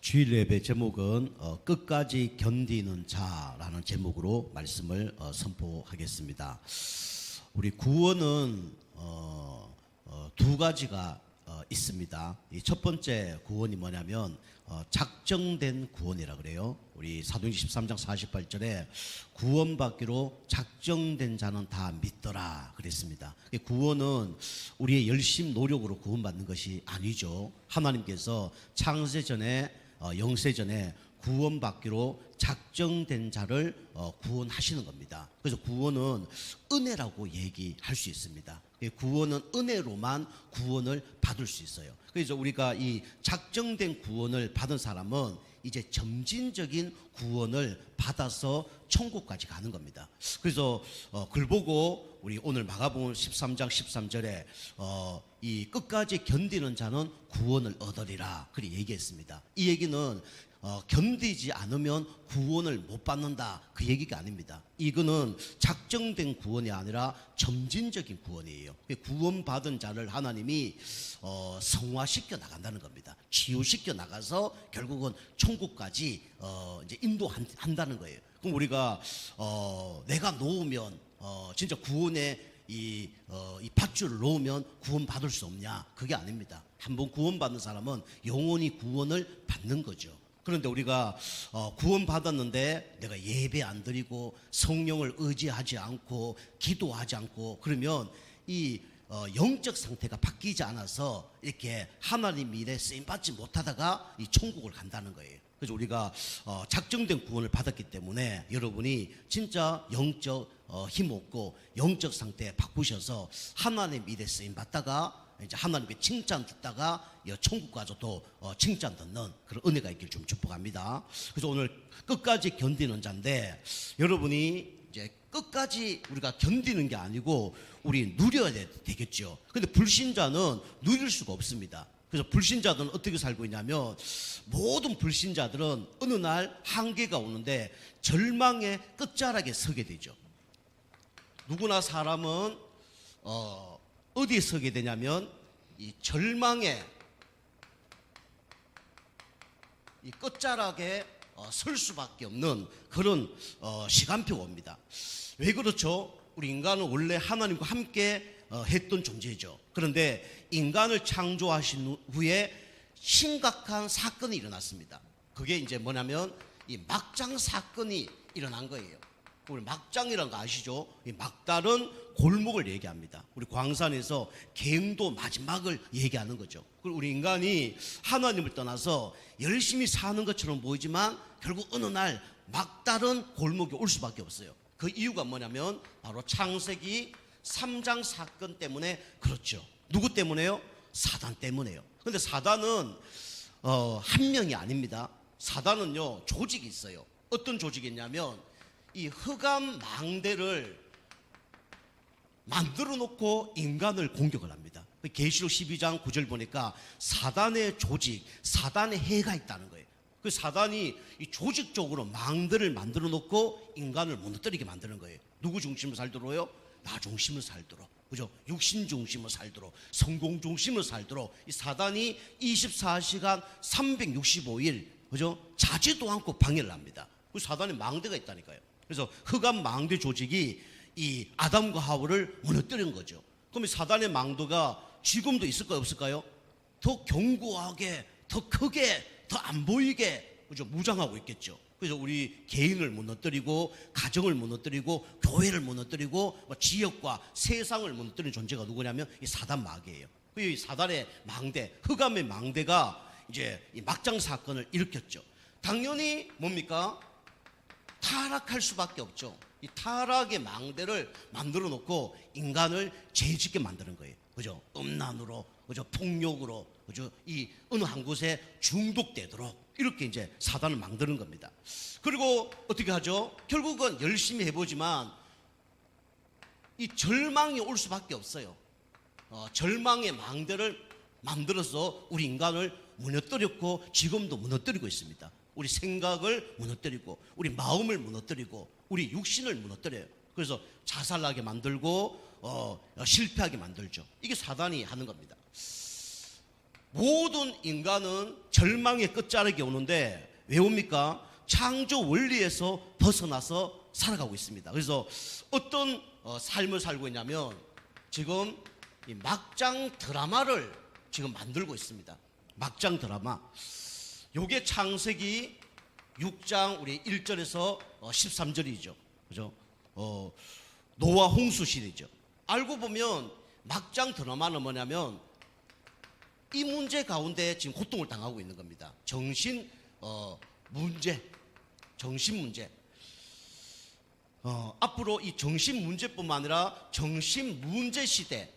주일 예배 제목은 끝까지 견디는 자라는 제목으로 말씀을 선포하겠습니다. 우리 구원은 두 가지가 있습니다. 이 첫 번째 구원이 뭐냐면 작정된 구원이라 그래요. 우리 사도행전 13장 48절에 구원받기로 작정된 자는 다 믿더라 그랬습니다. 구원은 우리의 열심 노력으로 구원받는 것이 아니죠. 하나님께서 창세 전에 영세 전에 구원받기로 작정된 자를 구원하시는 겁니다. 그래서 구원은 은혜라고 얘기할 수 있습니다. 구원은 은혜로만 구원을 받을 수 있어요. 그래서 우리가 이 작정된 구원을 받은 사람은 이제 점진적인 구원을 받아서 천국까지 가는 겁니다. 그래서 글 보고 우리 오늘 마가복음 13장 13절에 이 끝까지 견디는 자는 구원을 얻으리라 그렇게 얘기했습니다. 이 얘기는 견디지 않으면 구원을 못 받는다 그 얘기가 아닙니다. 이거는 작정된 구원이 아니라 점진적인 구원이에요. 구원받은 자를 하나님이 성화시켜 나간다는 겁니다. 치유시켜 나가서 결국은 천국까지 이제 인도한다는 거예요. 그럼 우리가 내가 놓으면 진짜 구원의 이 밧줄을 놓으면 구원받을 수 없냐? 그게 아닙니다. 한번 구원받는 사람은 영원히 구원을 받는 거죠. 그런데 우리가 구원받았는데 내가 예배 안 드리고 성령을 의지하지 않고 기도하지 않고 그러면 이 영적 상태가 바뀌지 않아서 이렇게 하나님 일에 쓰임받지 못하다가 이 천국을 간다는 거예요. 그래서 우리가 작정된 구원을 받았기 때문에 여러분이 진짜 영적 힘없고 영적 상태에 바꾸셔서 하나님 일에 쓰임받다가 이제 하나님께 칭찬 듣다가 천국 가서도 칭찬 듣는 그런 은혜가 있길 좀 축복합니다. 그래서 오늘 끝까지 견디는 자인데 여러분이 이제 끝까지 우리가 견디는 게 아니고 우리 누려야 되겠죠. 근데 불신자는 누릴 수가 없습니다. 그래서 불신자들은 어떻게 살고 있냐면 모든 불신자들은 어느 날 한계가 오는데 절망의 끝자락에 서게 되죠. 누구나 사람은 어디에 서게 되냐면 이 절망의 이 끝자락에 설 수밖에 없는 그런 시간표가 옵니다. 왜 그렇죠? 우리 인간은 원래 하나님과 함께 했던 존재죠. 그런데 인간을 창조하신 후에 심각한 사건이 일어났습니다. 그게 이제 뭐냐면 이 막장 사건이 일어난 거예요. 우리 막장이라는 거 아시죠? 이 막다른 골목을 얘기합니다. 우리 광산에서 갱도 마지막을 얘기하는 거죠. 그리고 우리 인간이 하나님을 떠나서 열심히 사는 것처럼 보이지만 결국 어느 날 막다른 골목이 올 수밖에 없어요. 그 이유가 뭐냐면 바로 창세기 3장 사건 때문에 그렇죠. 누구 때문에요? 사단 때문에요. 그런데 사단은 한 명이 아닙니다. 사단은요 조직이 있어요. 어떤 조직이 있냐면 이 흑암 망대를 만들어 놓고 인간을 공격을 합니다. 계시록 12장 9절 보니까 사단의 조직, 사단의 해가 있다는 거예요. 그 사단이 이 조직적으로 망대를 만들어 놓고 인간을 무너뜨리게 만드는 거예요. 누구 중심으로 살도록요? 나 중심으로 살도록, 그죠? 육신 중심으로 살도록, 성공 중심으로 살도록 이 사단이 24시간 365일, 그죠? 자지도 않고 방해를 합니다. 그 사단의 망대가 있다니까요. 그래서 흑암 망대 조직이 이 아담과 하와를 무너뜨린 거죠. 그럼 사단의 망대가 지금도 있을까요, 없을까요? 더 견고하게, 더 크게, 더 안 보이게, 그죠? 무장하고 있겠죠. 그래서 우리 개인을 무너뜨리고 가정을 무너뜨리고 교회를 무너뜨리고 지역과 세상을 무너뜨리는 존재가 누구냐면 이 사단 마귀예요. 이 사단의 망대, 흑암의 망대가 이제 이 막장 사건을 일으켰죠. 당연히 뭡니까? 타락할 수밖에 없죠. 이 타락의 망대를 만들어 놓고 인간을 죄 짓게 만드는 거예요. 그죠? 음란으로, 그죠? 폭력으로, 그죠? 이 어느 한 곳에 중독되도록 이렇게 이제 사단을 만드는 겁니다. 그리고 어떻게 하죠? 결국은 열심히 해보지만 이 절망이 올 수밖에 없어요. 절망의 망대를 만들어서 우리 인간을 무너뜨렸고 지금도 무너뜨리고 있습니다. 우리 생각을 무너뜨리고 우리 마음을 무너뜨리고 우리 육신을 무너뜨려요. 그래서 자살하게 만들고 실패하게 만들죠. 이게 사단이 하는 겁니다. 모든 인간은 절망의 끝자락에 오는데 왜 옵니까? 창조 원리에서 벗어나서 살아가고 있습니다. 그래서 어떤 삶을 살고 있냐면 지금 이 막장 드라마를 지금 만들고 있습니다. 막장 드라마. 요게 창세기 6장 우리 1절에서 13절이죠. 그죠? 노아 홍수 시대죠. 알고 보면 막장 드라마는 뭐냐면 이 문제 가운데 지금 고통을 당하고 있는 겁니다. 정신 문제. 앞으로 이 정신 문제뿐만 아니라 정신 문제 시대,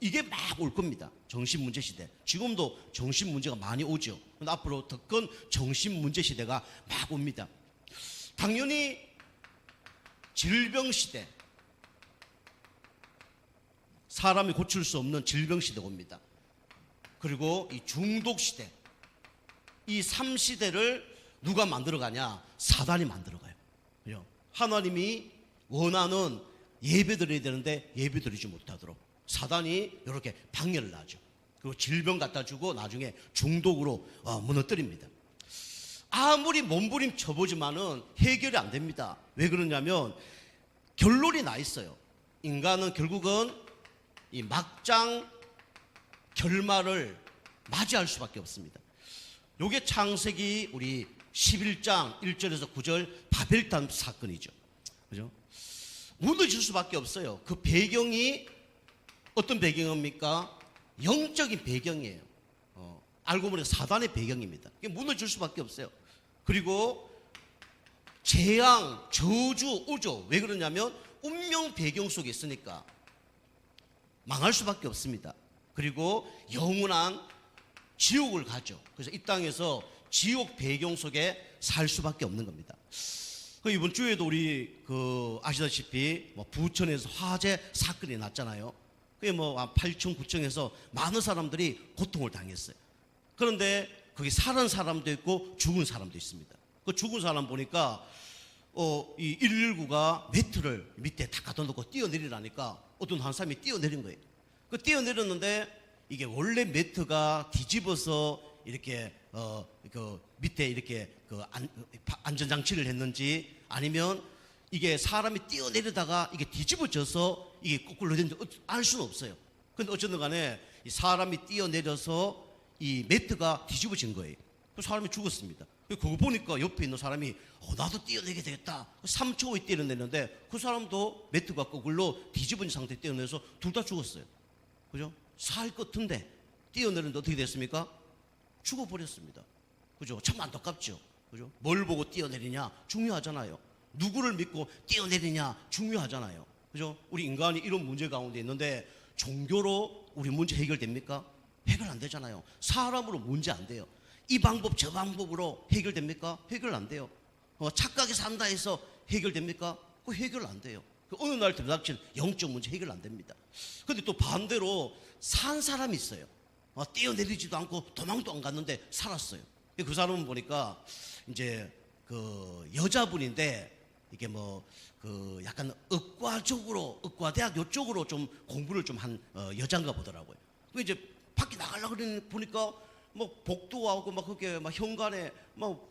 이게 막 올 겁니다. 정신 문제 시대. 지금도 정신 문제가 많이 오죠. 근데 앞으로 더 큰 정신 문제 시대가 막 옵니다. 당연히 질병 시대, 사람이 고칠 수 없는 질병 시대가 옵니다. 그리고 이 중독 시대, 이 3시대를 누가 만들어가냐? 사단이 만들어가요. 그죠? 하나님이 원하는 예배 드려야 되는데 예배 드리지 못하도록 사단이 이렇게 방해를 하죠. 그리고 질병 갖다 주고 나중에 중독으로 무너뜨립니다. 아무리 몸부림 쳐보지만은 해결이 안 됩니다. 왜 그러냐면 결론이 나 있어요. 인간은 결국은 이 막장 결말을 맞이할 수밖에 없습니다. 요게 창세기 우리 11장 1절에서 9절 바벨탑 사건이죠. 그죠? 무너질 수밖에 없어요. 그 배경이 어떤 배경입니까? 영적인 배경이에요. 알고 보니 사단의 배경입니다. 무너질 수밖에 없어요. 그리고 재앙, 저주 오죠. 왜 그러냐면 운명 배경 속에 있으니까 망할 수밖에 없습니다. 그리고 영원한 지옥을 가죠. 그래서 이 땅에서 지옥 배경 속에 살 수밖에 없는 겁니다. 이번 주에도 우리 아시다시피 부천에서 화재 사건이 났잖아요. 그게 8층, 9층에서 많은 사람들이 고통을 당했어요. 그런데 거기 살은 사람도 있고 죽은 사람도 있습니다. 그 죽은 사람 보니까 이 119가 매트를 밑에 다 갖다 놓고 뛰어내리라니까 어떤 한 사람이 뛰어내린 거예요. 그 뛰어내렸는데 이게 원래 매트가 뒤집어서 이렇게 그 밑에 이렇게 안전장치를 했는지 아니면 이게 사람이 뛰어내리다가 이게 뒤집어져서 이게 거꾸로 됐는지 알 수는 없어요. 근데 어쨌든 간에 이 사람이 뛰어내려서 이 매트가 뒤집어진 거예요. 그 사람이 죽었습니다. 그거 보니까 옆에 있는 사람이 나도 뛰어내게 되겠다. 3초 후에 뛰어내렸는데 그 사람도 매트가 거꾸로 뒤집어진 상태에 뛰어내려서 둘 다 죽었어요. 그죠? 살 끝인데 뛰어내렸는데 어떻게 됐습니까? 죽어버렸습니다. 그죠? 참 안타깝죠. 그죠? 뭘 보고 뛰어내리냐? 중요하잖아요. 누구를 믿고 뛰어내리냐? 중요하잖아요. 그죠? 우리 인간이 이런 문제 가운데 있는데 종교로 우리 문제 해결됩니까? 해결 안 되잖아요. 사람으로 문제 안 돼요. 이 방법 저 방법으로 해결됩니까? 해결 안 돼요. 착하게 산다 해서 해결됩니까? 그거 해결 안 돼요. 어느 날 들이닥친 영적 문제 해결 안 됩니다. 그런데 또 반대로 산 사람이 있어요. 뛰어내리지도 않고 도망도 안 갔는데 살았어요. 그 사람은 보니까 이제 그 여자분인데 이게 약간 의과대학 요쪽으로 좀 공부를 좀 한 여자인가 보더라고요. 그 이제 밖에 나가려고 보니까 복도하고 그게 현관에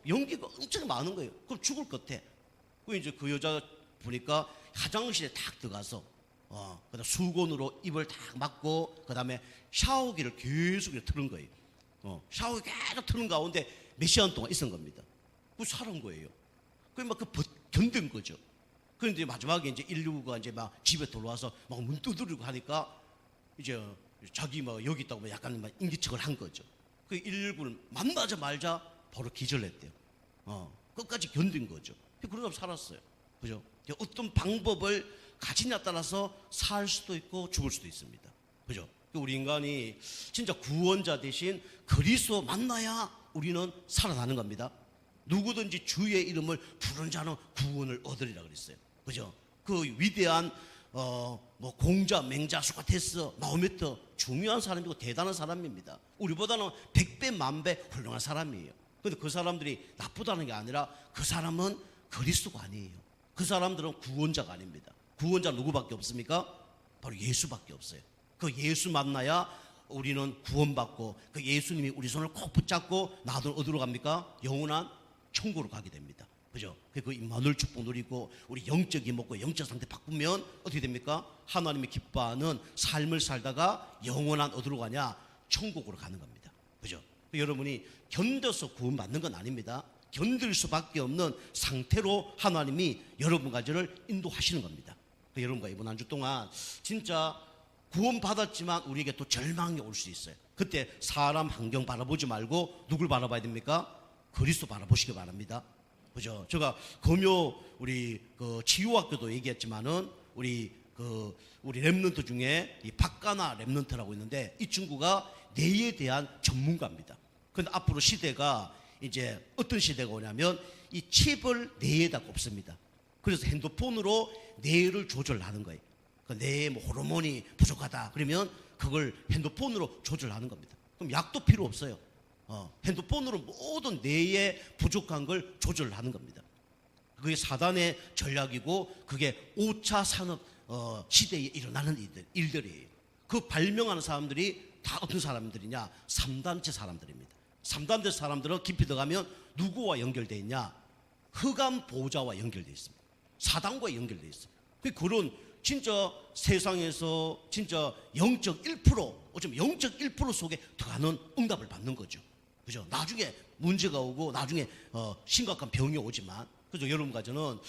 연기가 엄청 많은 거예요. 그럼 죽을 것 같아. 그 이제 그 여자 보니까 화장실에 탁 들어가서 그다음 수건으로 입을 탁 막고 그다음에 샤워기를 계속 틀은 거예요. 샤워기 계속 틀은 가운데 몇 시간 동안 있은 겁니다. 그 살은 거예요. 견딘 거죠. 그런데 마지막에 이제 119가 이제 집에 돌아와서 문 두드리고 하니까 이제 자기 여기 있다고 약간 인기척을 한 거죠. 그 119를 만나자마자 바로 기절했대요. 끝까지 견딘 거죠. 그러다 살았어요. 그죠? 어떤 방법을 가지냐에 따라서 살 수도 있고 죽을 수도 있습니다. 그죠? 우리 인간이 진짜 구원자 대신 그리스도 만나야 우리는 살아나는 겁니다. 누구든지 주의 이름을 부르는 자는 구원을 얻으리라 그랬어요. 그죠? 그 위대한 공자, 맹자, 소크라테스, 마호메트 중요한 사람이고 대단한 사람입니다. 우리보다는 100배, 1000배 훌륭한 사람이에요. 그런데 그 사람들이 나쁘다는 게 아니라 그 사람은 그리스도가 아니에요. 그 사람들은 구원자가 아닙니다. 구원자 누구밖에 없습니까? 바로 예수밖에 없어요. 그 예수 만나야 우리는 구원받고 그 예수님이 우리 손을 꼭 붙잡고 나도 어디로 갑니까? 영원한 천국으로 가게 됩니다. 그죠? 그 임마누엘 축복 누리고 우리 영적이 먹고 영적 상태 바꾸면 어떻게 됩니까? 하나님이 기뻐하는 삶을 살다가 영원한 어디로 가냐? 천국으로 가는 겁니다. 그죠? 여러분이 견뎌서 구원받는 건 아닙니다. 견딜 수밖에 없는 상태로 하나님이 여러분까지를 인도하시는 겁니다. 여러분과 이번 한 주 동안 진짜 구원받았지만 우리에게 또 절망이 올 수 있어요. 그때 사람 환경 바라보지 말고 누굴 바라봐야 됩니까? 그리스도 바라보시기 바랍니다. 그죠? 제가 금요 우리 그 치유학교도 얘기했지만은 우리 랩런트 중에 이 박가나 랩런트라고 있는데 이 친구가 뇌에 대한 전문가입니다. 근데 앞으로 시대가 이제 어떤 시대가 오냐면 이 칩을 뇌에다 꼽습니다. 그래서 핸드폰으로 뇌를 조절하는 거예요. 그 뇌에 뭐 호르몬이 부족하다 그러면 그걸 핸드폰으로 조절하는 겁니다. 그럼 약도 필요 없어요. 핸드폰으로 모든 뇌에 부족한 걸 조절하는 겁니다. 그게 사단의 전략이고 그게 5차 산업 시대에 일어나는 일들이에요. 그 발명하는 사람들이 다 어떤 사람들이냐? 3단체 사람들입니다. 3단체 사람들은 깊이 들어가면 누구와 연결되어 있냐? 흑암 보호자와 연결되어 있습니다. 사단과 연결되어 있어요. 그런 진짜 세상에서 진짜 0.1% 어쩌면 0.1% 속에 들어가는 응답을 받는 거죠. 그죠? 나중에 문제가 오고 나중에 심각한 병이 오지만 그죠? 여러분과 저는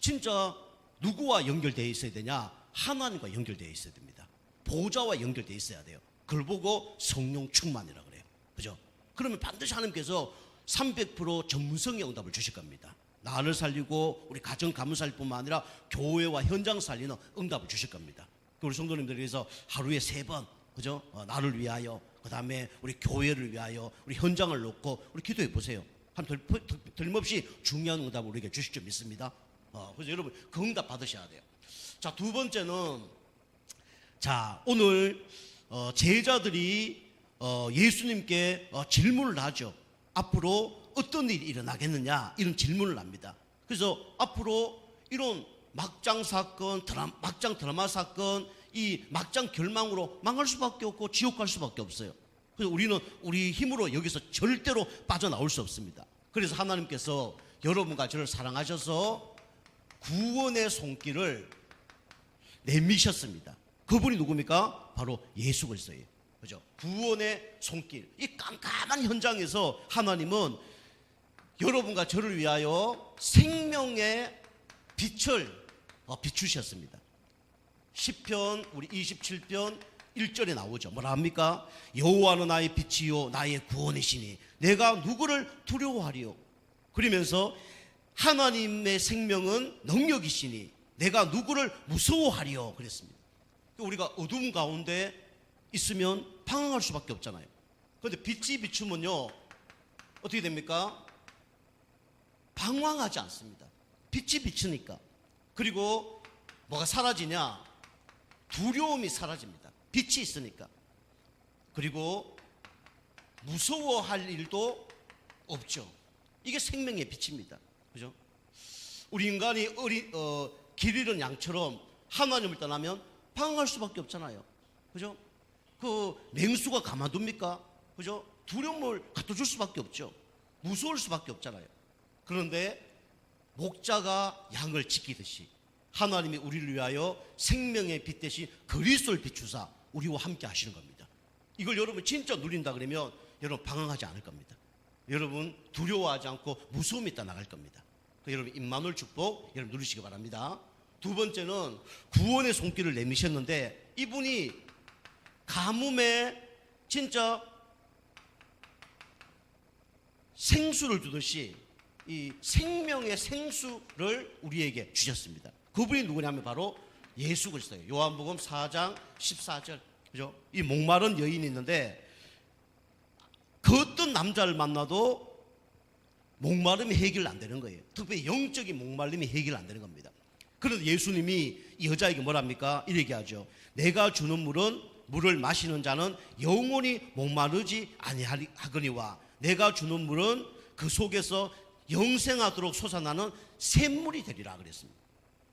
진짜 누구와 연결되어 있어야 되냐? 하나님과 연결되어 있어야 됩니다. 보호자와 연결되어 있어야 돼요. 그걸 보고 성령 충만이라 그래요. 그죠? 그러면 반드시 하나님께서 300% 전문성의 응답을 주실 겁니다. 나를 살리고 우리 가정 가문 살릴 뿐만 아니라 교회와 현장 살리는 응답을 주실 겁니다. 우리 성도님들이 그래서 하루에 3번 그죠? 나를 위하여 그 다음에 우리 교회를 위하여 우리 현장을 놓고 우리 기도해 보세요. 틀림없이 중요한 응답을 우리에게 주실 줄 믿습니다. 그래서 여러분 그 응답 받으셔야 돼요. 자, 두 번째는 자 오늘 제자들이 예수님께 질문을 하죠. 앞으로 어떤 일이 일어나겠느냐 이런 질문을 합니다. 그래서 앞으로 이런 막장 사건, 막장 드라마 사건, 이 막장 결망으로 망할 수밖에 없고 지옥 갈 수밖에 없어요. 그래서 우리는 우리 힘으로 여기서 절대로 빠져나올 수 없습니다. 그래서 하나님께서 여러분과 저를 사랑하셔서 구원의 손길을 내미셨습니다. 그분이 누굽니까? 바로 예수 그리스도예요. 그죠? 구원의 손길. 이 깜깜한 현장에서 하나님은 여러분과 저를 위하여 생명의 빛을 비추셨습니다. 시편 우리 27편 1절에 나오죠. 뭐라 합니까? 여호와는 나의 빛이요 나의 구원이시니 내가 누구를 두려워하리요. 그러면서 하나님의 생명은 능력이시니 내가 누구를 무서워하리요 그랬습니다. 우리가 어두운 가운데 있으면 방황할 수밖에 없잖아요. 그런데 빛이 비추면요 어떻게 됩니까? 방황하지 않습니다. 빛이 비추니까. 그리고 뭐가 사라지냐? 두려움이 사라집니다. 빛이 있으니까. 그리고 무서워할 일도 없죠. 이게 생명의 빛입니다. 그죠? 우리 인간이 길 잃은 양처럼 하나님을 떠나면 방황할 수밖에 없잖아요. 그죠? 그 맹수가 가만둡니까? 그죠? 두려움을 갖다 줄 수밖에 없죠. 무서울 수밖에 없잖아요. 그런데 목자가 양을 지키듯이 하나님이 우리를 위하여 생명의 빛 대신 그리스도를 비추사 우리와 함께 하시는 겁니다. 이걸 여러분 진짜 누린다 그러면 여러분 방황하지 않을 겁니다. 여러분 두려워하지 않고 무서움이 있다 나갈 겁니다. 여러분 임마누엘 축복 여러분 누리시기 바랍니다. 두 번째는 구원의 손길을 내미셨는데 이분이 가뭄에 진짜 생수를 주듯이 이 생명의 생수를 우리에게 주셨습니다. 그분이 누구냐면 바로 예수 그리스도예요. 요한복음 4장 14절. 그죠? 이 목마른 여인이 있는데 그 어떤 남자를 만나도 목마름이 해결 안 되는 거예요. 특별히 영적인 목마름이 해결 안 되는 겁니다. 그래서 예수님이 이 여자에게 뭐랍니까? 이렇게 하죠. 내가 주는 물을 마시는 자는 영원히 목마르지 아니하거니와 내가 주는 물은 그 속에서 영생하도록 솟아나는 샘물이 되리라 그랬습니다.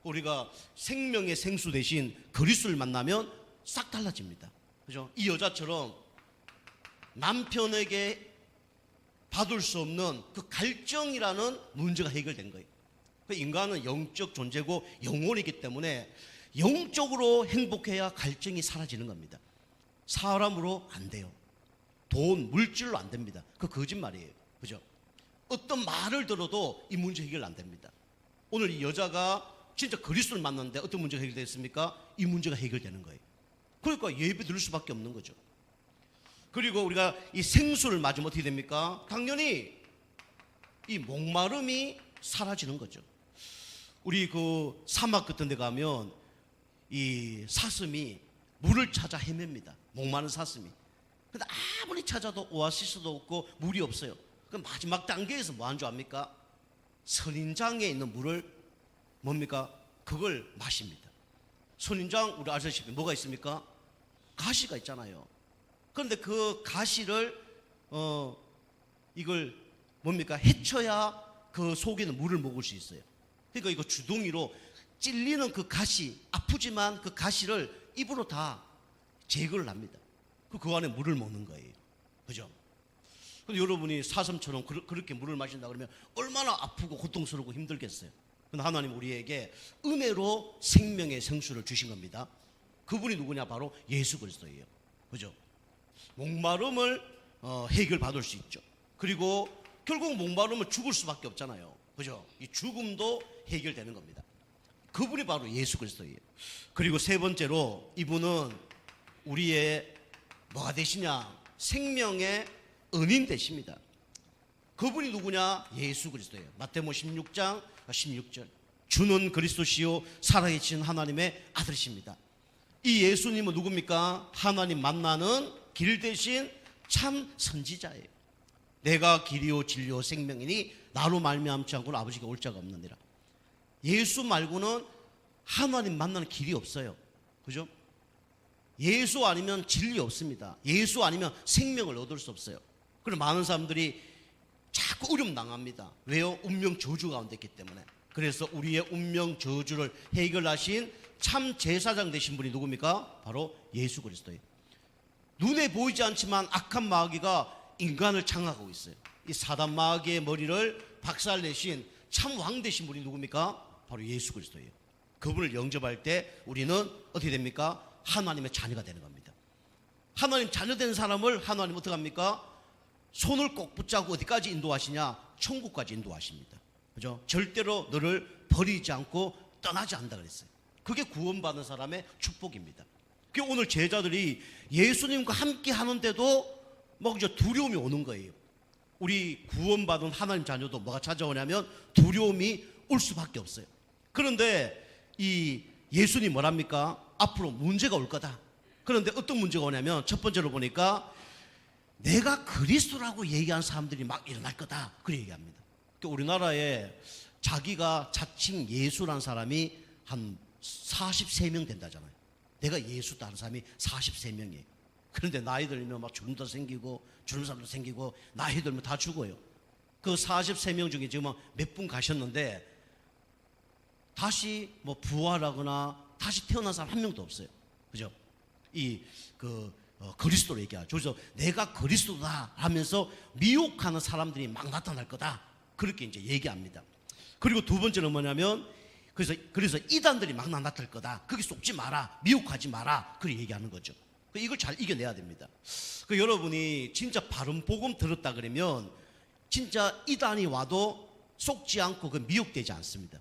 우리가 생명의 생수 대신 그리스도를 만나면 싹 달라집니다. 그죠? 이 여자처럼 남편에게 받을 수 없는 그 갈증이라는 문제가 해결된 거예요. 그 인간은 영적 존재고 영혼이기 때문에 영적으로 행복해야 갈증이 사라지는 겁니다. 사람으로 안 돼요. 돈, 물질로 안 됩니다. 그 거짓말이에요. 그죠? 어떤 말을 들어도 이 문제 해결 안 됩니다. 오늘 이 여자가 진짜 그리스도를 만났는데 어떤 문제가 해결됐습니까? 이 문제가 해결되는 거예요. 그러니까 예배 드릴 수밖에 없는 거죠. 그리고 우리가 이 생수를 맞으면 어떻게 됩니까? 당연히 이 목마름이 사라지는 거죠. 우리 그 사막 같은 데 가면 이 사슴이 물을 찾아 헤맵니다. 목마른 사슴이. 근데 아무리 찾아도 오아시스도 없고 물이 없어요. 그 마지막 단계에서 뭐 하는 줄 압니까? 선인장에 있는 물을 뭡니까? 그걸 마십니다. 선인장 우리 아시다시피 뭐가 있습니까? 가시가 있잖아요. 그런데 그 가시를 이걸 뭡니까? 헤쳐야 그 속에 있는 물을 먹을 수 있어요. 그러니까 이거 주둥이로 찔리는 그 가시, 아프지만 그 가시를 입으로 다 제거를 합니다. 그 안에 물을 먹는 거예요. 그죠? 근데 여러분이 사슴처럼 그렇게 물을 마신다 그러면 얼마나 아프고 고통스럽고 힘들겠어요. 근데 하나님 우리에게 은혜로 생명의 생수를 주신 겁니다. 그분이 누구냐? 바로 예수 그리스도예요. 그죠? 목마름을 해결받을 수 있죠. 그리고 결국 목마름은 죽을 수밖에 없잖아요. 그죠? 이 죽음도 해결되는 겁니다. 그분이 바로 예수 그리스도예요. 그리고 세 번째로 이분은 우리의 뭐가 되시냐? 생명의 은인 되십니다. 그분이 누구냐? 예수 그리스도예요. 마태복음 16장 16절. 주는 그리스도시요 살아계신 하나님의 아들이십니다. 이 예수님은 누굽니까? 하나님 만나는 길 대신 참 선지자예요. 내가 길이요 진리요 생명이니 나로 말미암지 않고는 아버지께 올 자가 없느니라. 예수 말고는 하나님 만나는 길이 없어요. 그죠? 예수 아니면 진리 없습니다. 예수 아니면 생명을 얻을 수 없어요. 그래서 많은 사람들이 자꾸 어려움 당합니다. 왜요? 운명 저주 가운데 있기 때문에. 그래서 우리의 운명 저주를 해결하신 참 제사장 되신 분이 누굽니까? 바로 예수 그리스도예요. 눈에 보이지 않지만 악한 마귀가 인간을 장악하고 있어요. 이 사단 마귀의 머리를 박살내신 참 왕 되신 분이 누굽니까? 바로 예수 그리스도예요. 그분을 영접할 때 우리는 어떻게 됩니까? 하나님의 자녀가 되는 겁니다. 하나님 자녀 된 사람을 하나님 어떻게 합니까? 손을 꼭 붙잡고 어디까지 인도하시냐? 천국까지 인도하십니다. 그죠? 절대로 너를 버리지 않고 떠나지 않는다 그랬어요. 그게 구원받은 사람의 축복입니다. 그게 오늘 제자들이 예수님과 함께 하는데도 막 이제 두려움이 오는 거예요. 우리 구원받은 하나님 자녀도 뭐가 찾아오냐면 두려움이 올 수밖에 없어요. 그런데 이 예수님 뭐랍니까? 앞으로 문제가 올 거다. 그런데 어떤 문제가 오냐면 첫 번째로 보니까 내가 그리스도라고 얘기한 사람들이 막 일어날 거다. 그렇게 얘기합니다. 그러니까 우리나라에 자기가 자칭 예수라는 사람이 한 43명 된다잖아요. 내가 예수다 하는 사람이 43명이에요. 그런데 나이 들면 막 주름도 생기고 주름 사람도 생기고 나이 들면 다 죽어요. 그 43명 중에 지금 몇 분 가셨는데 다시 뭐 부활하거나 다시 태어난 사람 한 명도 없어요. 그죠? 그리스도로 얘기하죠. 그래서 내가 그리스도다 하면서 미혹하는 사람들이 막 나타날 거다. 그렇게 이제 얘기합니다. 그리고 두 번째는 뭐냐면 그래서 이단들이 막 나타날 거다. 거기 속지 마라. 미혹하지 마라. 그렇게 얘기하는 거죠. 이걸 잘 이겨내야 됩니다. 여러분이 진짜 바른 복음 들었다 그러면 진짜 이단이 와도 속지 않고 미혹되지 않습니다.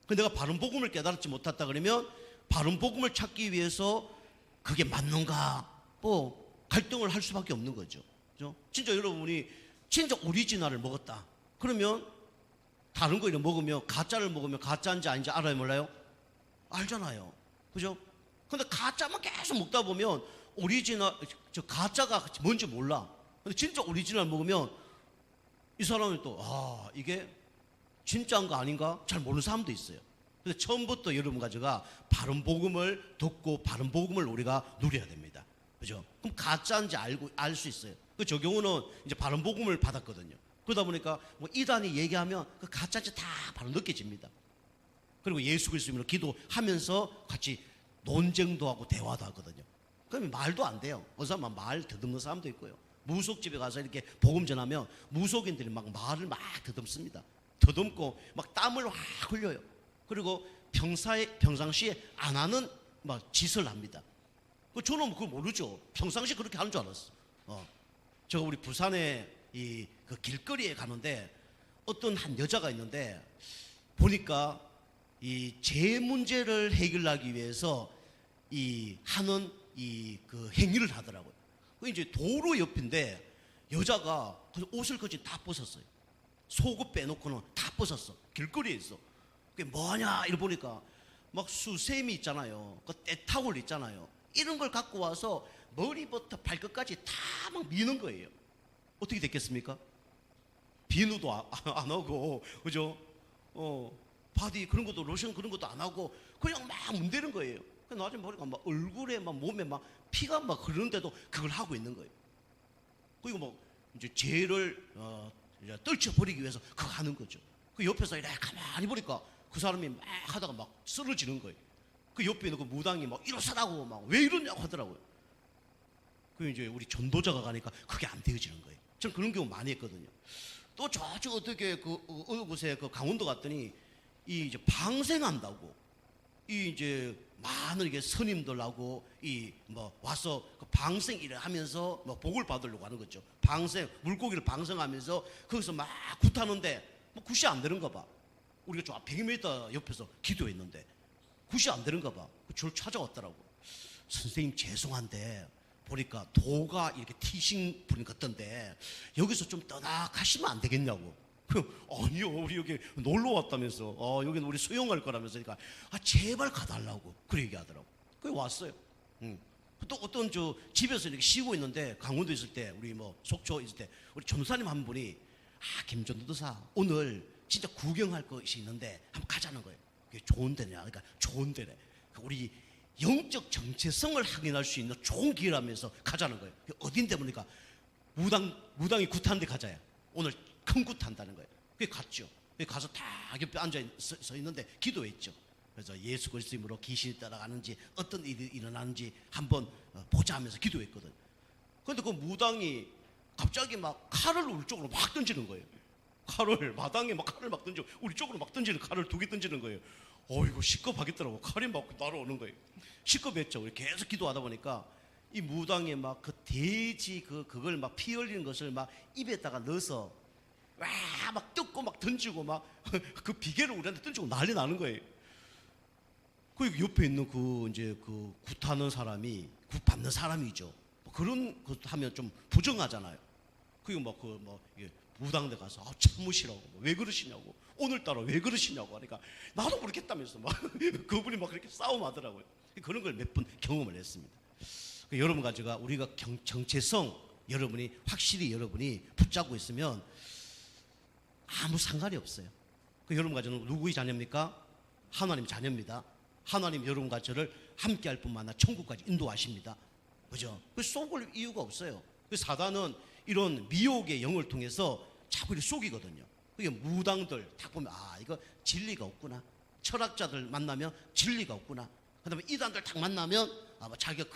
내가 바른 복음을 깨달지 못했다 그러면 바른 복음을 찾기 위해서 그게 맞는가 뭐 갈등을 할 수밖에 없는 거죠. 그죠? 진짜 여러분이 진짜 오리지널을 먹었다. 그러면 다른 거 이런 먹으면 가짜를 먹으면 가짜인지 아닌지 알아요 몰라요? 알잖아요. 그죠? 근데 가짜만 계속 먹다 보면 오리지널 가짜가 뭔지 몰라. 근데 진짜 오리지널 먹으면 이 사람은 또 이게 진짜인가 아닌가 잘 모르는 사람도 있어요. 그래서 처음부터 여러분 가져가 바른 복음을 듣고 바른 복음을 우리가 누려야 됩니다. 그죠? 그럼 가짜인지 알 수 있어요. 저 경우는 이제 바른 복음을 받았거든요. 그러다 보니까 뭐 이단이 얘기하면 그 가짜인지 다 바로 느껴집니다. 그리고 예수 그리스도로 기도하면서 같이 논쟁도 하고 대화도 하거든요. 그러면 말도 안 돼요. 어느 사람은 말 더듬는 사람도 있고요. 무속집에 가서 이렇게 복음 전하면 무속인들이 막 말을 막 더듬습니다. 더듬고 막 땀을 확 흘려요. 그리고 평상시에 안 하는 막 짓을 합니다. 저는 그거 모르죠. 평상시에 그렇게 하는 줄 알았어. 제가 우리 부산에 그 길거리에 가는데 어떤 한 여자가 있는데 보니까 이 제 문제를 해결하기 위해서 하는 그 행위를 하더라고요. 그 이제 도로 옆인데 여자가 옷을 거진 다 벗었어요. 속옷 빼놓고는 다 벗었어. 길거리에 있어. 그게 뭐냐 이러 보니까 막 수세미 있잖아요. 그 떼타올 있잖아요. 이런 걸 갖고 와서 머리부터 발끝까지 다 막 미는 거예요. 어떻게 됐겠습니까? 비누도 안 하고, 그죠? 바디 그런 것도 로션 그런 것도 안 하고 그냥 막 문대는 거예요. 나중에 보니까 막 얼굴에 막 몸에 막 피가 막 흐르는데도 그걸 하고 있는 거예요. 그리고 뭐 이제 죄를 이제 떨쳐버리기 위해서 그거 하는 거죠. 그 옆에서 이렇게 가만히 보니까 그 사람이 막 하다가 막 쓰러지는 거예요. 그 옆에 있는 그 무당이 막 이러사라고 막 왜 이러냐고 하더라고요. 그 이제 우리 전도자가 가니까 그게 안 되어지는 거예요. 저는 그런 경우 많이 했거든요. 또 저쪽 어떻게 어느 곳에 그 강원도 갔더니 이제 방생한다고 이제 많은 이게 스님들하고 뭐 와서 그 방생 일을 하면서 뭐 복을 받으려고 하는 거죠. 방생 물고기를 방생하면서 거기서 막 굿하는데 뭐 굿이 안 되는가 봐. 우리가 저 100m 옆에서 기도했는데 굿이 안 되는가 봐. 저를 찾아왔더라고. 선생님 죄송한데 보니까 도가 이렇게 티싱 부린 것 같던데 여기서 좀 떠나가시면 안 되겠냐고. 아니요, 우리 여기 놀러 왔다면서. 여기는 우리 수용할 거라면서. 그러니까 제발 가달라고 그렇게 얘기하더라고. 그래 왔어요. 또 어떤 저 집에서 이렇게 쉬고 있는데 강원도 있을 때 우리 뭐 속초 있을 때 우리 전도사님 한 분이 김전도사 오늘 진짜 구경할 것이 있는데 한번 가자는 거예요. 그게 좋은 데냐? 그러니까 좋은 데래. 우리 영적 정체성을 확인할 수 있는 좋은 기회라면서 가자는 거예요. 어딘데 보니까 무당이 굿한데 가자야. 오늘 큰 굿한다는 거예요. 그게 갔죠. 그게 가서 다 옆에 앉아 서 있는데 기도했죠. 그래서 예수 그리스도 이름으로 귀신이 따라가는지 어떤 일이 일어나는지 한번 보자 하면서 기도했거든. 그런데 그 무당이 갑자기 막 칼을 우리 쪽으로 막 던지는 거예요. 마당에 막 칼을 막 던지고 우리 쪽으로 막 던지는 칼을 2개 던지는 거예요. 이거 시겁하겠더라고. 칼이 막 날아오는 거예요. 시겁했죠. 우리 계속 기도하다 보니까 이 무당이 막 그 돼지 그걸 막 피 흘리는 것을 막 입에다가 넣어서 막 뜯고 막 던지고 막 그 비계를 우리한테 던지고 난리 나는 거예요. 그 옆에 있는 굿하는 사람이 굿 받는 사람이죠. 그런 것 하면 좀 부정하잖아요. 그리고 무당대 가서 참으시라고 왜 그러시냐고 오늘따라 왜 그러시냐고 하니까 나도 그렇겠다면서 막 그분이 막 그렇게 싸움하더라고요. 그런 걸 몇 번 경험을 했습니다. 여러분과 제가 우리가 정체성 여러분이 확실히 여러분이 붙잡고 있으면 아무 상관이 없어요. 여러분과 저는 누구의 자녀입니까? 하나님 자녀입니다. 하나님 여러분과 저를 함께 할 뿐만 아니라 천국까지 인도하십니다. 그죠? 속을 이유가 없어요. 사단은 이런 미혹의 영을 통해서 자꾸 이렇게 속이거든요. 그게 무당들 딱 보면 이거 진리가 없구나. 철학자들 만나면 진리가 없구나. 그다음에 이단들 딱 만나면 자기가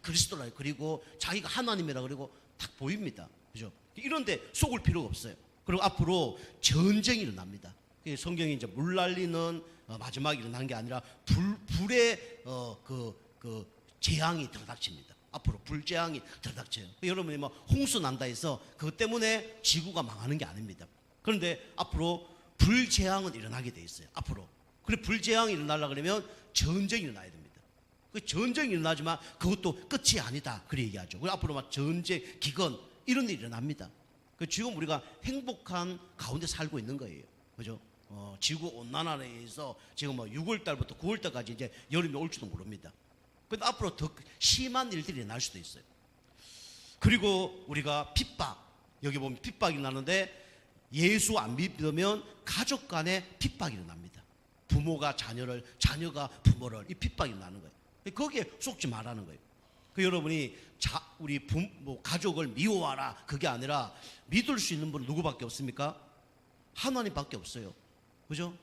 그리스도라 그리고 자기가 하나님이라 그리고 딱 보입니다. 그죠? 이런데 속을 필요가 없어요. 그리고 앞으로 전쟁이 일어납니다. 성경이 이제 물 날리는 마지막에 일어나는 게 아니라 불의 재앙이 들어닥칩니다. 앞으로 불재앙이 들어닥쳐요. 여러분이 홍수 난다 해서 그것 때문에 지구가 망하는 게 아닙니다. 그런데 앞으로 불재앙은 일어나게 돼 있어요. 앞으로. 그래 불재앙이 일어나려고 그러면 전쟁이 일어나야 됩니다. 그 전쟁이 일어나지만 그것도 끝이 아니다. 그래 얘기하죠. 그리고 앞으로 전쟁, 기근 이런 일이 일어납니다. 지금 우리가 행복한 가운데 살고 있는 거예요. 그죠? 지구 온난화에 의해서 지금 6월 달부터 9월 달까지 이제 여름이 올지도 모릅니다. 근데 앞으로 더 심한 일들이 날 수도 있어요. 그리고 우리가 핍박, 여기 보면 핍박이 나는데 예수 안 믿으면 가족 간에 핍박이 일어납니다. 부모가 자녀를, 자녀가 부모를 이 핍박이 나는 거예요. 거기에 속지 말라는 거예요. 여러분이 우리 가족을 미워하라 그게 아니라 믿을 수 있는 분은 누구밖에 없습니까? 하나님밖에 없어요. 그죠?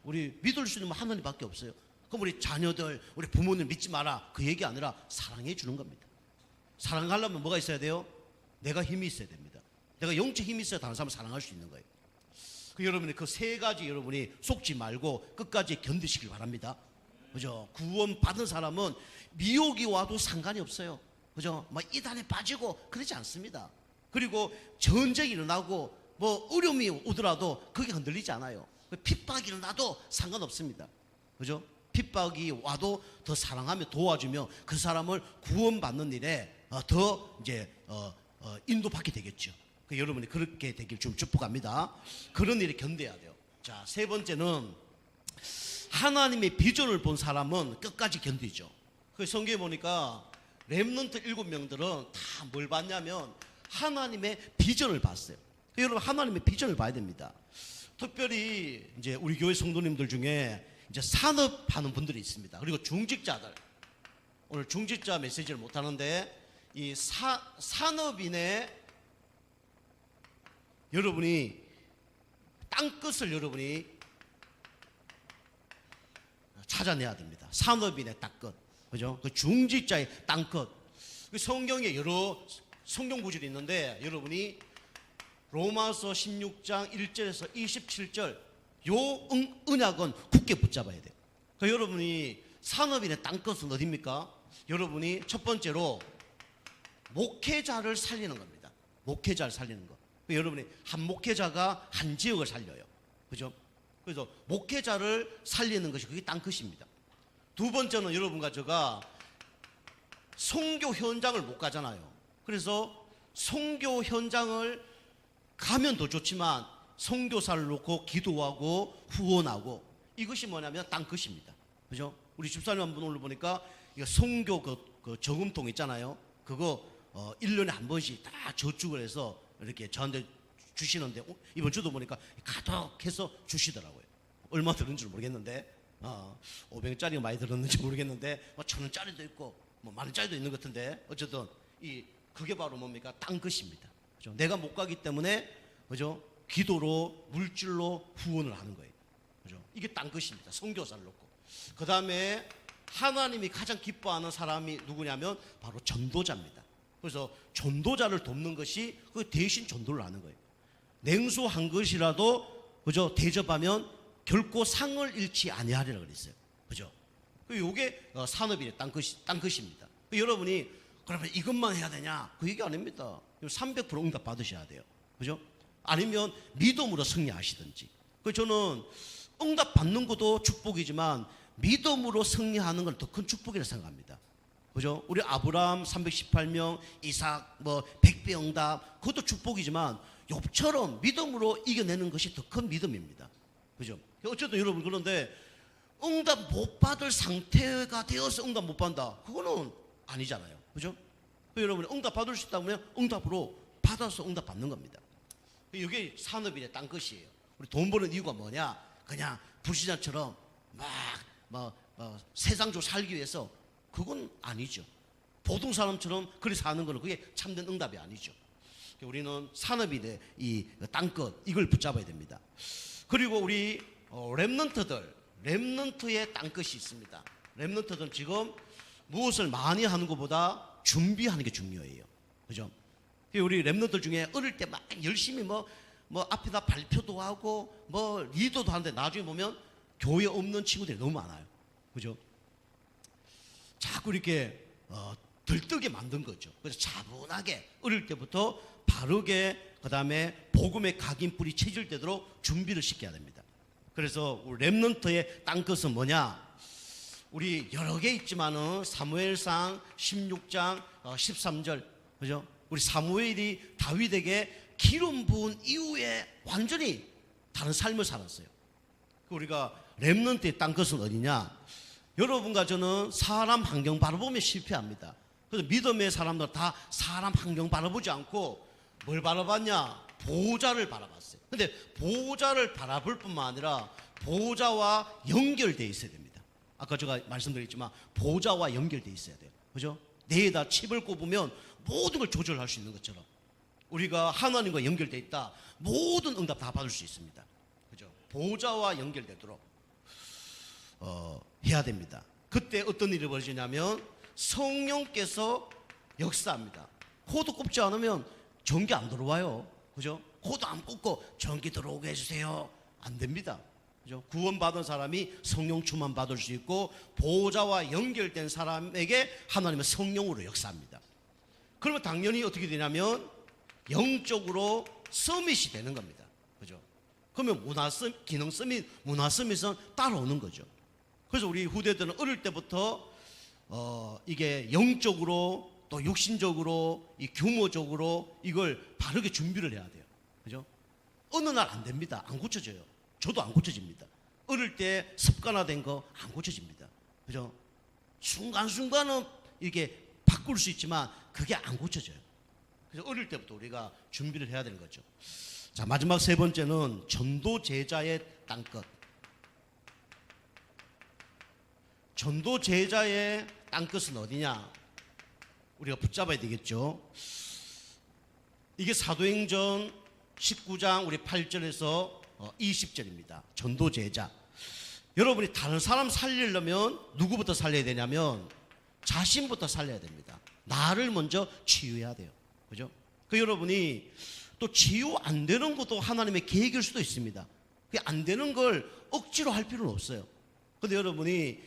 우리 믿을 수 있는 분 하나님밖에 없어요. 그럼 우리 자녀들, 우리 부모님 믿지 마라 그 얘기 아니라 사랑해 주는 겁니다. 사랑하려면 뭐가 있어야 돼요? 내가 힘이 있어야 됩니다. 내가 영적 힘이 있어야 다른 사람을 사랑할 수 있는 거예요. 여러분이 그 세 가지 여러분이 속지 말고 끝까지 견디시길 바랍니다. 그죠? 구원 받은 사람은 미혹이 와도 상관이 없어요. 그죠? 뭐 이단에 빠지고 그러지 않습니다. 그리고 전쟁이 일어나고 뭐 어려움이 오더라도 그게 흔들리지 않아요. 핍박이 일어나도 상관없습니다. 그죠? 핍박이 와도 더 사랑하며 도와주며 그 사람을 구원받는 일에 더 이제 인도받게 되겠죠. 여러분이 그렇게 되길 좀 축복합니다. 그런 일에 견뎌야 돼요. 자, 세 번째는 하나님의 비전을 본 사람은 끝까지 견디죠. 그 성경에 보니까 렘넌트 7명들은 다 뭘 봤냐면 하나님의 비전을 봤어요. 여러분 하나님의 비전을 봐야 됩니다. 특별히 이제 우리 교회 성도님들 중에 이제 산업하는 분들이 있습니다. 그리고 중직자들. 오늘 중직자 메시지를 못 하는데 이 산업인의 여러분이 땅끝을 여러분이 찾아내야 됩니다. 산업인의 땅끝, 그죠? 그 중직자의 땅끝. 그 성경에 여러 성경 구절이 있는데 여러분이 로마서 16장 1절에서 27절 요 언약은 굳게 붙잡아야 돼요. 그러니까 여러분이 산업인의 땅끝은 어디입니까? 여러분이 첫 번째로 목회자를 살리는 겁니다. 목회자를 살리는 거. 여러분이 한 목회자가 한 지역을 살려요. 그죠? 그래서 목회자를 살리는 것이 그게 땅끝입니다. 두 번째는 여러분과 제가 선교 현장을 못 가잖아요. 그래서 선교 현장을 가면 더 좋지만 선교사를 놓고 기도하고 후원하고 이것이 뭐냐면 땅끝입니다. 그죠? 우리 집사님 한 분 오늘 보니까 이거 선교 그 저금통 있잖아요. 그거 1년에 한 번씩 다 저축을 해서 이렇게 저한테 주시는데 이번 주도 보니까 가득해서 주시더라고요. 얼마 들은지 모르겠는데 500원짜리가 많이 들었는지 모르겠는데 뭐 1000원짜리도 있고 뭐 만원짜리도 있는 것 같은데 어쨌든 그게 바로 뭡니까? 땅끝입니다. 그죠? 내가 못 가기 때문에 그죠? 기도로 물질로 후원을 하는 거예요. 그죠? 이게 땅끝입니다. 선교사를 놓고. 그 다음에 하나님이 가장 기뻐하는 사람이 누구냐면 바로 전도자입니다. 그래서 전도자를 돕는 것이 그 대신 전도를 하는 거예요. 냉수 한 그릇이라도 그죠? 대접하면 결코 상을 잃지 아니하리라 그랬어요. 그죠? 이게 산업인의 땅끝입니다. 여러분이 그러면 이것만 해야 되냐? 그 얘기 아닙니다. 300% 응답 받으셔야 돼요. 그죠? 아니면 믿음으로 승리하시든지. 저는 응답 받는 것도 축복이지만 믿음으로 승리하는 건 더 큰 축복이라고 생각합니다. 그죠? 우리 아브라함 318명, 이삭 100배 응답 그것도 축복이지만 욥처럼 믿음으로 이겨내는 것이 더 큰 믿음입니다. 그죠? 어쨌든 여러분 그런데 응답 못 받을 상태가 되어서 응답 못 받는다. 그거는 아니잖아요. 그죠? 여러분이 응답 받을 수 있다면 응답으로 받아서 응답 받는 겁니다. 이게 산업인의 땅끝이에요. 우리 돈 버는 이유가 뭐냐? 그냥 불신자처럼 세상적으로 살기 위해서 그건 아니죠. 보통 사람처럼 그리 사는 거는 그게 참된 응답이 아니죠. 우리는 산업인의 이 땅끝 이걸 붙잡아야 됩니다. 그리고 우리 렘넌트의 땅끝이 있습니다. 렘넌트들은 지금 무엇을 많이 하는 것보다 준비하는 게 중요해요. 그죠? 우리 렘넌트들 중에 어릴 때 막 열심히 앞에다 발표도 하고 리더도 하는데 나중에 보면 교회 없는 친구들이 너무 많아요. 그죠? 자꾸 이렇게 들뜨게 만든 거죠. 그래서 차분하게 어릴 때부터 바르게 그 다음에 복음의 각인뿔이 채질 되도록 준비를 시켜야 됩니다. 그래서 우리 렘넌트의 땅끝은 뭐냐? 우리 여러 개 있지만은 사무엘상 16장 13절 그죠? 우리 사무엘이 다윗에게 기름 부은 이후에 완전히 다른 삶을 살았어요. 우리가 렘넌트의 땅끝은 어디냐? 여러분과 저는 사람 환경 바라보면 실패합니다. 그래서 믿음의 사람들 다 사람 환경 바라보지 않고 뭘 바라봤냐? 보호자를 바라봤어요. 근데 보호자를 바라볼 뿐만 아니라 보호자와 연결되어 있어야 됩니다. 아까 제가 말씀드렸지만 보호자와 연결되어 있어야 돼요. 그죠? 뇌에다 칩을 꼽으면 모든 걸 조절할 수 있는 것처럼 우리가 하나님과 연결되어 있다. 모든 응답 다 받을 수 있습니다. 그죠? 보호자와 연결되도록 해야 됩니다. 그때 어떤 일이 벌어지냐면 성령께서 역사합니다. 코도 꼽지 않으면 전기 안 들어와요. 그죠? 코도 안 꽂고 전기 들어오게 해주세요. 안 됩니다. 그죠? 구원받은 사람이 성령 충만 받을 수 있고 보호자와 연결된 사람에게 하나님은 성령으로 역사합니다. 그러면 당연히 어떻게 되냐면 영적으로 서밋이 되는 겁니다. 그죠? 그러면 기능 서밋, 문화 서밋은 따라오는 거죠. 그래서 우리 후대들은 어릴 때부터 이게 영적으로 또 육신적으로 이 규모적으로 이걸 바르게 준비를 해야 돼요. 그죠? 어느 날 안 됩니다. 안 고쳐져요. 저도 안 고쳐집니다. 어릴 때 습관화된 거 안 고쳐집니다. 그죠? 순간순간은 이게 바꿀 수 있지만 그게 안 고쳐져요. 그래서 어릴 때부터 우리가 준비를 해야 되는 거죠. 자, 마지막 세 번째는 전도 제자의 땅끝. 전도 제자의 땅끝은 어디냐? 우리가 붙잡아야 되겠죠. 이게 사도행전 19장 우리 8절에서 20절입니다. 전도 제자. 여러분이 다른 사람 살리려면 누구부터 살려야 되냐면 자신부터 살려야 됩니다. 나를 먼저 치유해야 돼요. 그죠? 그 여러분이 또 치유 안 되는 것도 하나님의 계획일 수도 있습니다. 그게 안 되는 걸 억지로 할 필요는 없어요. 근데 여러분이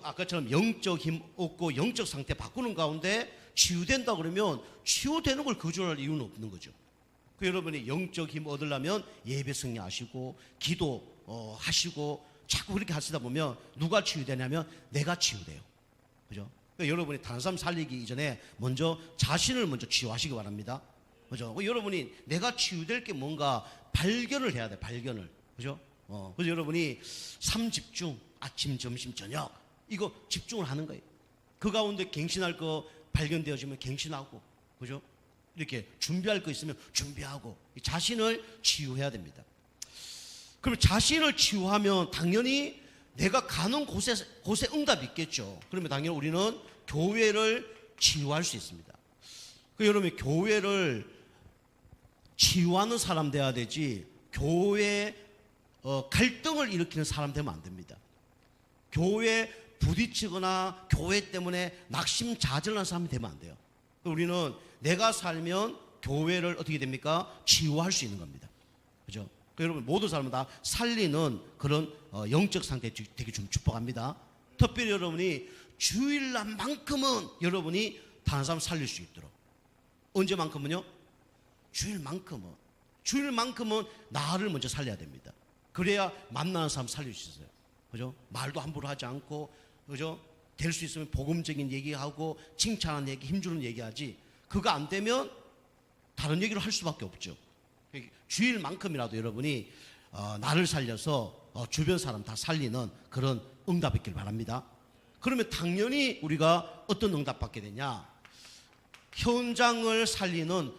아까처럼 영적 힘 얻고 영적 상태 바꾸는 가운데 치유된다 그러면 치유되는 걸 거절할 이유는 없는 거죠. 그 여러분이 영적 힘 얻으려면 예배 승리하시고 기도 하시고 자꾸 그렇게 하시다 보면 누가 치유되냐면 내가 치유돼요. 그죠? 그러니까 여러분이 다른 사람 살리기 이전에 먼저 자신을 먼저 치유하시기 바랍니다. 그죠? 여러분이 내가 치유될 게 뭔가 발견을 해야 돼. 발견을. 그죠? 그래서 여러분이 삼집중 아침, 점심, 저녁 이거 집중을 하는 거예요. 그 가운데 갱신할 거 발견되어지면 갱신하고, 그죠? 이렇게 준비할 거 있으면 준비하고 자신을 치유해야 됩니다. 그럼 자신을 치유하면 당연히 내가 가는 곳에 응답이 있겠죠. 그러면 당연히 우리는 교회를 치유할 수 있습니다. 그 여러분 교회를 치유하는 사람 돼야 되지 교회 갈등을 일으키는 사람 되면 안 됩니다. 교회 부딪히거나 교회 때문에 낙심자절하는 사람이 되면 안 돼요. 우리는 내가 살면 교회를 어떻게 됩니까? 치유할 수 있는 겁니다. 그죠? 여러분 모든 사람은 다 살리는 그런 영적 상태 되게 좀 축복합니다. 특별히 여러분이 주일날만큼은 여러분이 다른 사람 살릴 수 있도록. 언제만큼은요? 주일만큼은 나를 먼저 살려야 됩니다. 그래야 만나는 사람 살릴 수 있어요. 그죠? 말도 함부로 하지 않고, 그죠? 될 수 있으면 복음적인 얘기하고 칭찬하는 얘기, 힘주는 얘기하지. 그거 안 되면 다른 얘기를 할 수밖에 없죠. 주일만큼이라도 여러분이 나를 살려서 주변 사람 다 살리는 그런 응답이 있길 바랍니다. 그러면 당연히 우리가 어떤 응답 받게 되냐? 현장을 살리는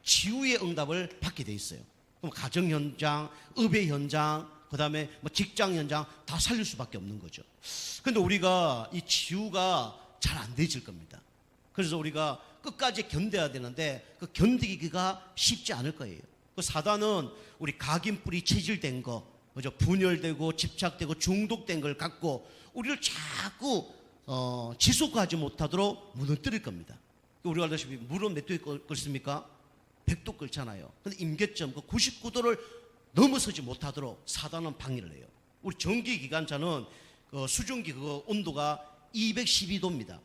치유의 응답을 받게 돼 있어요. 그럼 가정 현장, 의배 현장, 그 다음에 뭐 직장 현장 다 살릴 수밖에 없는 거죠. 근데 우리가 이 치유가 잘 안 되질 겁니다. 그래서 우리가 끝까지 견뎌야 되는데 그 견디기가 쉽지 않을 거예요. 그 사단은 우리 각인뿌리 체질된 거, 그죠? 분열되고 집착되고 중독된 걸 갖고 우리를 자꾸 지속하지 못하도록 무너뜨릴 겁니다. 우리가 알다시피 물은 몇 도에 끓습니까? 100도 끓잖아요. 근데 임계점 그 99도를 넘어서지 못하도록 사단은 방해를 해요. 우리 전기 기관차는 수증기 그 온도가 212도입니다.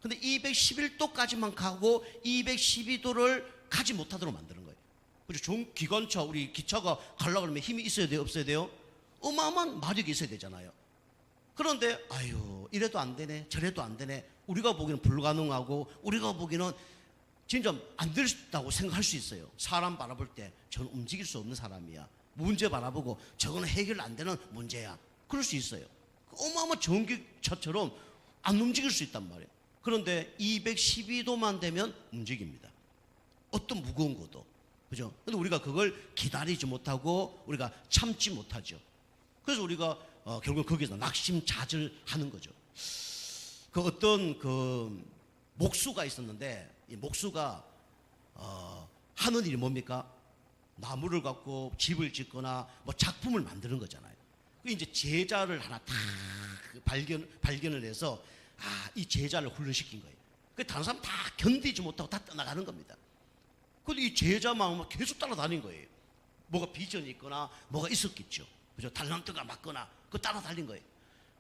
근데 211도까지만 가고 212도를 가지 못하도록 만드는 거예요. 그죠? 전 기관차 우리 기차가 가려고 그러면 힘이 있어야 돼요, 없어야 돼요? 어마어마한 마력이 있어야 되잖아요. 그런데 아유 이래도 안 되네, 저래도 안 되네. 우리가 보기에는 불가능하고 우리가 보기에는 진짜 안 된다고 생각할 수 있어요. 사람 바라볼 때 저는 움직일 수 없는 사람이야. 문제 바라보고 저거는 해결 안 되는 문제야. 그럴 수 있어요. 어마어마한 전기차처럼 안 움직일 수 있단 말이에요. 그런데 212도만 되면 움직입니다. 어떤 무거운 것도. 그죠? 근데 우리가 그걸 기다리지 못하고 우리가 참지 못하죠. 그래서 우리가 결국 거기서 낙심자절하는 거죠. 그 어떤 그 목수가 있었는데 이 목수가 하는 일이 뭡니까? 나무를 갖고 집을 짓거나 뭐 작품을 만드는 거잖아요. 그 이제 제자를 하나 딱 발견을 해서 이 제자를 훈련시킨 거예요. 그 다른 사람 다 견디지 못하고 다 떠나가는 겁니다. 근데 이 제자 마음은 계속 따라다닌 거예요. 뭐가 비전이 있거나 뭐가 있었겠죠. 그죠? 달란트가 맞거나 그 따라다닌 거예요.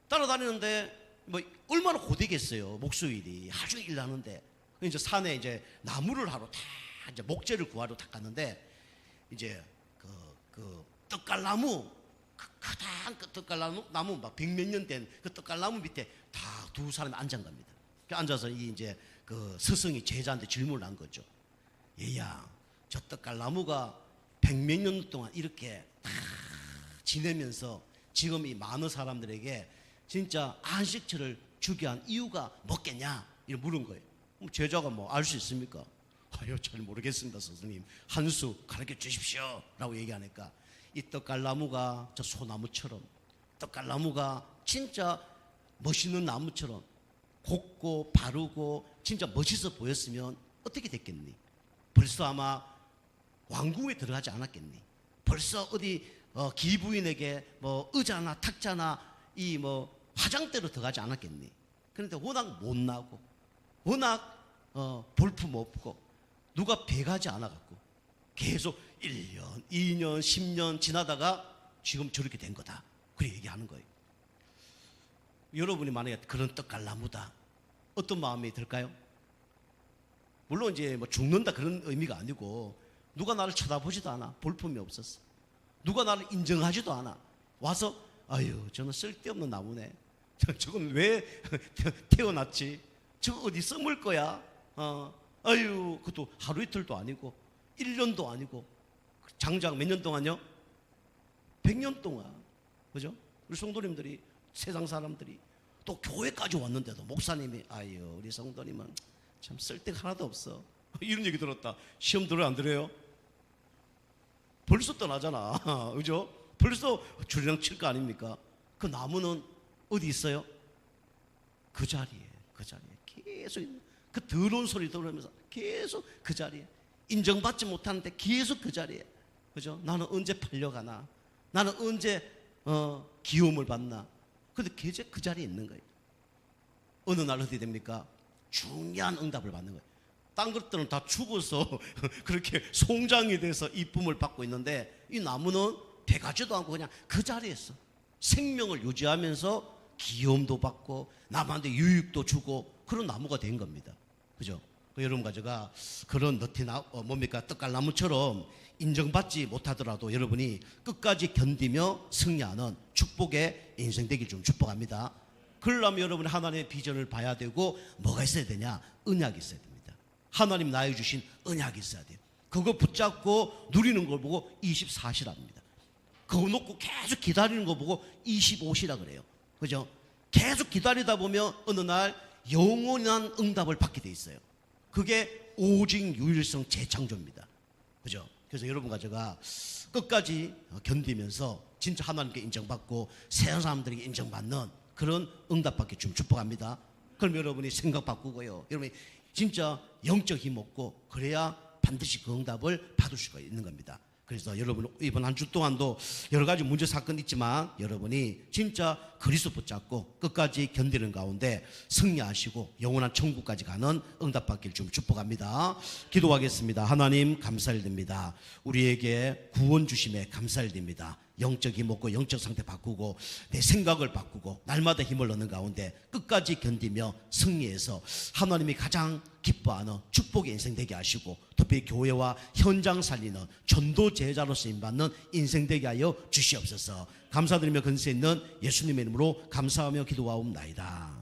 따라다니는데 뭐 얼마나 고되겠어요. 목수일이 하루 종일 일하는데 이제 산에 이제 나무를 하러 다 이제 목재를 구하러 다 갔는데 이제 그 떡갈나무 크다 그 떡갈나무 막 100몇 년 된 그 떡갈나무 밑에 다 두 사람이 앉은 겁니다. 앉아서 이 이제 그 스승이 제자한테 질문을 한 거죠. 얘야, 저 떡갈나무가 100몇 년 동안 이렇게 다 지내면서 지금 이 많은 사람들에게 진짜 안식처를 주게 한 이유가 뭐겠냐? 이렇게 물은 거예요. 그럼 제자가 뭐 알 수 있습니까? 아유, 잘 모르겠습니다, 스승님. 한 수 가르쳐 주십시오. 라고 얘기하니까 이 떡갈나무가 저 소나무처럼, 떡갈나무가 진짜 멋있는 나무처럼 곱고 바르고 진짜 멋있어 보였으면 어떻게 됐겠니? 벌써 아마 왕궁에 들어가지 않았겠니? 벌써 어디 기부인에게 뭐 의자나 탁자나 이 뭐 화장대로 들어가지 않았겠니? 그런데 워낙 못나고 워낙 볼품 없고 누가 배가지 않아갖고 계속 1년, 2년, 10년 지나다가 지금 저렇게 된 거다. 그렇게 얘기하는 거예요. 여러분이 만약에 그런 떡갈나무다. 어떤 마음이 들까요? 물론 이제 뭐 죽는다 그런 의미가 아니고 누가 나를 쳐다보지도 않아. 볼품이 없었어. 누가 나를 인정하지도 않아. 와서 아유, 저는 쓸데없는 나무네. 저건 왜 태어났지? 저거 어디 썩을 거야? 아유, 그것도 하루 이틀도 아니고 1년도 아니고 장작 몇 년 동안요? 100년 동안. 그죠? 우리 성도님들이 세상 사람들이 또 교회까지 왔는데도 목사님이 아유, 우리 성도님은 참 쓸데가 하나도 없어. 이런 얘기 들었다. 시험 들어요, 안 들어요? 벌써 떠나잖아. 그죠? 벌써 주리랑 칠 거 아닙니까? 그 나무는 어디 있어요? 그 자리에 계속 있는, 그 더러운 소리 들으면서 계속 그 자리에, 인정받지 못하는데 계속 그 자리에. 그죠? 나는 언제 팔려가나? 나는 언제 기움을 받나? 근데 계속 그 자리에 있는 거예요. 어느 날 어떻게 됩니까? 중요한 응답을 받는 거예요. 딴 것들은 다 죽어서 그렇게 송장이 돼서 이쁨을 받고 있는데 이 나무는 돼가지도 않고 그냥 그 자리에서 생명을 유지하면서 기움도 받고 남한테 유익도 주고 그런 나무가 된 겁니다. 그죠? 여러분과 제가 그런 뭡니까? 떡갈나무처럼 인정받지 못하더라도 여러분이 끝까지 견디며 승리하는 축복의 인생 되길 좀 축복합니다. 그러려면 여러분이 하나님의 비전을 봐야 되고 뭐가 있어야 되냐? 언약이 있어야 됩니다. 하나님 나에 주신 언약이 있어야 돼요. 그거 붙잡고 누리는 걸 보고 24시랍니다. 그거 놓고 계속 기다리는 거 보고 25시라 그래요. 그죠? 계속 기다리다 보면 어느 날 영원한 응답을 받게 돼 있어요. 그게 오직 유일성 재창조입니다. 그죠? 그래서 여러분과 제가 끝까지 견디면서 진짜 하나님께 인정받고 세상 사람들에게 인정받는 그런 응답받기 좀 축복합니다. 그럼 여러분이 생각 바꾸고요. 여러분이 진짜 영적 힘 얻고 그래야 반드시 그 응답을 받을 수가 있는 겁니다. 그래서 여러분 이번 한 주 동안도 여러 가지 문제 사건이 있지만 여러분이 진짜 그리스도 붙잡고 끝까지 견디는 가운데 승리하시고 영원한 천국까지 가는 응답받기를 좀 축복합니다. 기도하겠습니다. 하나님 감사드립니다. 우리에게 구원 주심에 감사드립니다. 영적 힘 얻고 영적 상태 바꾸고 내 생각을 바꾸고 날마다 힘을 얻는 가운데 끝까지 견디며 승리해서 하나님이 가장 기뻐하는 축복의 인생 되게 하시고 특히 교회와 현장 살리는 전도 제자로 쓰임받는 인생 되게 하여 주시옵소서. 감사드리며 근세 있는 예수님의 이름으로 감사하며 기도하옵나이다.